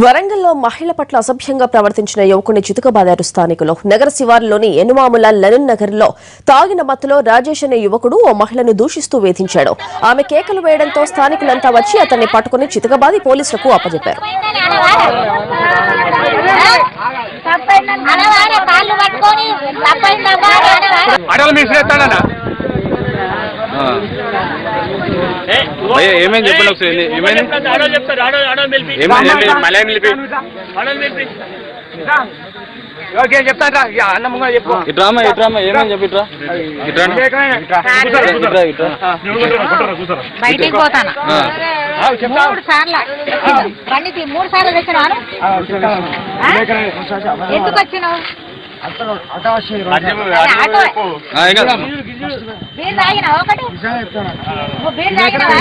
వరంగల్లో మహిళ పట్ల అసభ్యంగా ప్రవర్తించిన యువకుని చితకబాదారు స్థానికులు. నగర శివారులోని ఎనుమాముల లెనిన్ నగర్లో తాగిన మత్తులో రాజేష్ అనే యువకుడు ఓ మహిళను దూషిస్తూ వేధించాడు. ఆమె కేకలు వేయడంతో స్థానికులంతా వచ్చి అతన్ని పట్టుకుని చితకబాది పోలీసులకు అప్పజెప్పారు. ఏమైంది చెప్పండి ఒకసారి. చెప్తాను ఇట్రామా ఇట్రామా ఏమని చెప్పి బయటికి పోతాను 3 సార్లు బండికి 3 సార్లు తెచ్చినాను. ఎందుకు వచ్చినావు? బీర్ తాగినావు ఒకటి బీర్ తాగినావా?